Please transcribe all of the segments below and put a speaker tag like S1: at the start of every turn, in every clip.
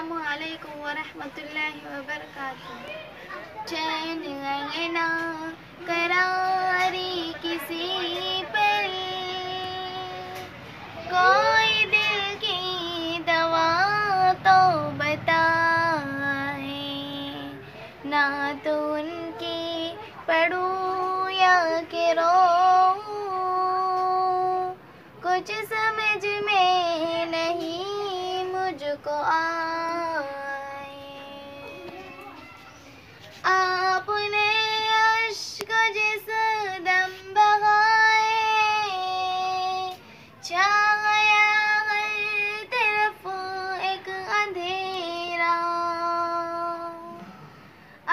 S1: अस्सलामुअलैकुम वरहमतुल्लाहि वबरकातुहू। चैन अंगना करारी किसी पर, कोई दिल की दवा तो बताए, ना तो उनकी पढ़ूं या कि रो, कुछ समझ में नहीं मुझको आए। आपने अश्क जिस दम बहाए, छा गया हर तरफ एक अंधेरा।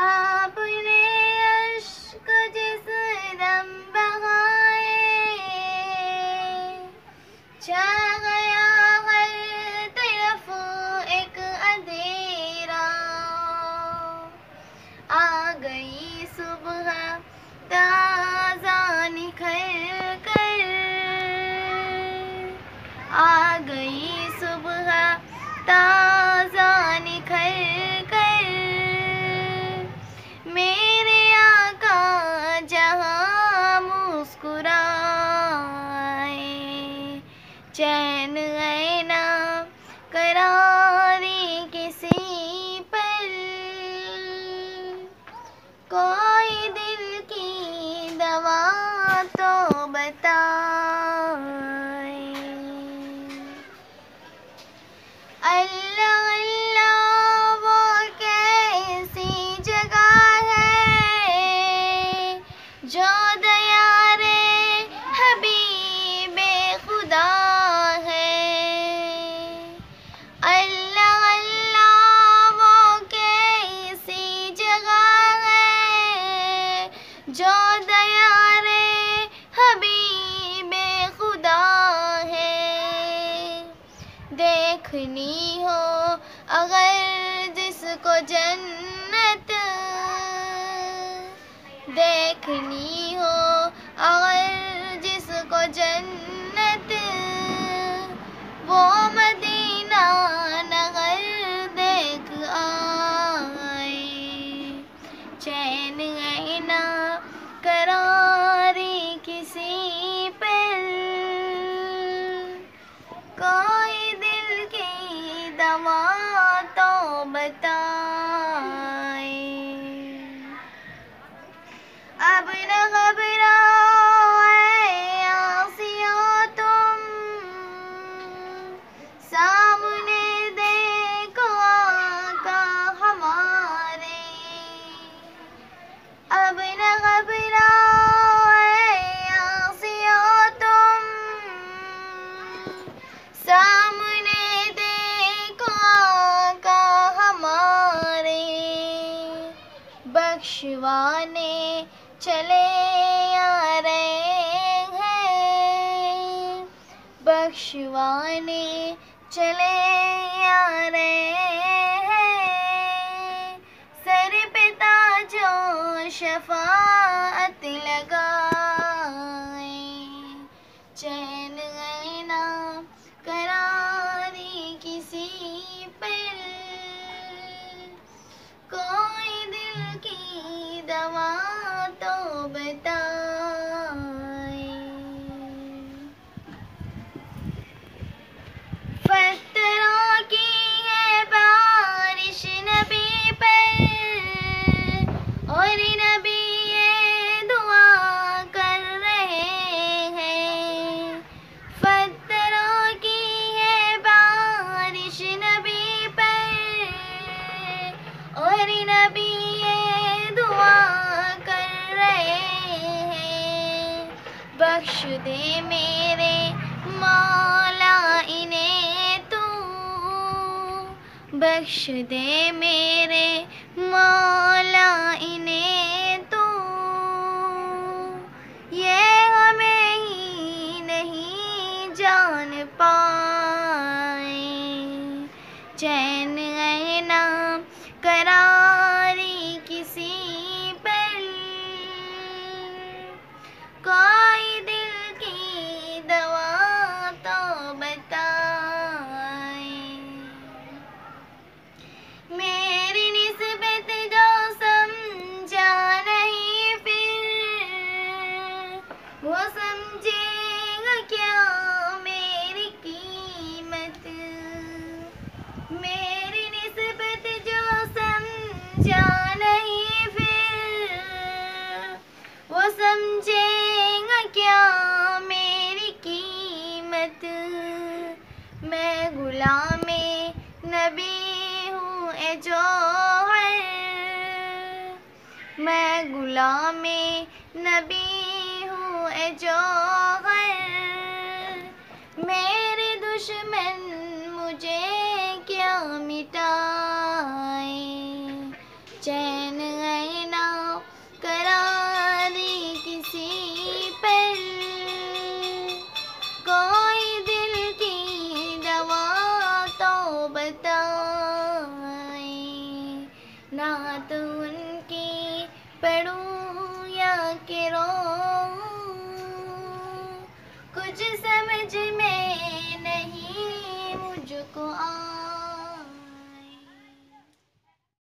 S1: आपने अश्क जिस दम बहाए, छा गया हर तरफ एक अंधेरा। आ गई सुबह ताज़ा निखर कर, आ गई सुबह ताज़ा निखर कर, मेरे आका जहाँ मुस्कुराए। चैन ऐना करारी किसी पर, कोई दिल की दवा तो बताए। अल्लाह अल्लाह वो कैसी जगह है, जो दया रे हबीबे खुदा है। अल्लाह अल्लाह वो कैसी जगह है, जो दया रे हबीबे खुदा है। देखनी हो अगर जिसको जन्नत, देखनी हो अगर जिसको जन्नत, वो मदीना नगर देख आए। चैन ऐना करारी किसी पर, कोई दिल की दवा तो बताए। अब न घबराओ ऐ आसिया तुम, सामने देखो आका हमारे। अब न घबराओ ऐ आसिया तुम, सामने देखो आका हमारे। बख्शवाने चले आ रहे हैं, बख्शवाने चले आ रहे हैं, सर पे ताजो शफाअत लगाए। चैन ऐना करारी किसी पर, कोई दिल की दवा तो बताए। फतरा की है बारिश नबी पर, और नबी ये दुआ कर रहे हैं। फतरा की है बारिश नबी पर, और नबी ये दुआ कर रहे हैं। बख्श दे मेरे मौला इन्हें तू, बख्श दे मेरे मौला इन्हें तू, ये हमें ही नहीं जान पाए। चैन ऐना करारी किसी पर, कोई दिल की दवा तो बताए। गुलामे नबी हूँ ए जौहर, मैं गुलामे नबी हूँ ए जौहर। मेरे दुश्मन मुझे क्या मिटाए, चैन ऐना करा दे किसी पर, कोई दिल की दवा तो बताए। नात उनकी पढ़ूं या कि रोऊं, कुछ समझ में नहीं मुझको आ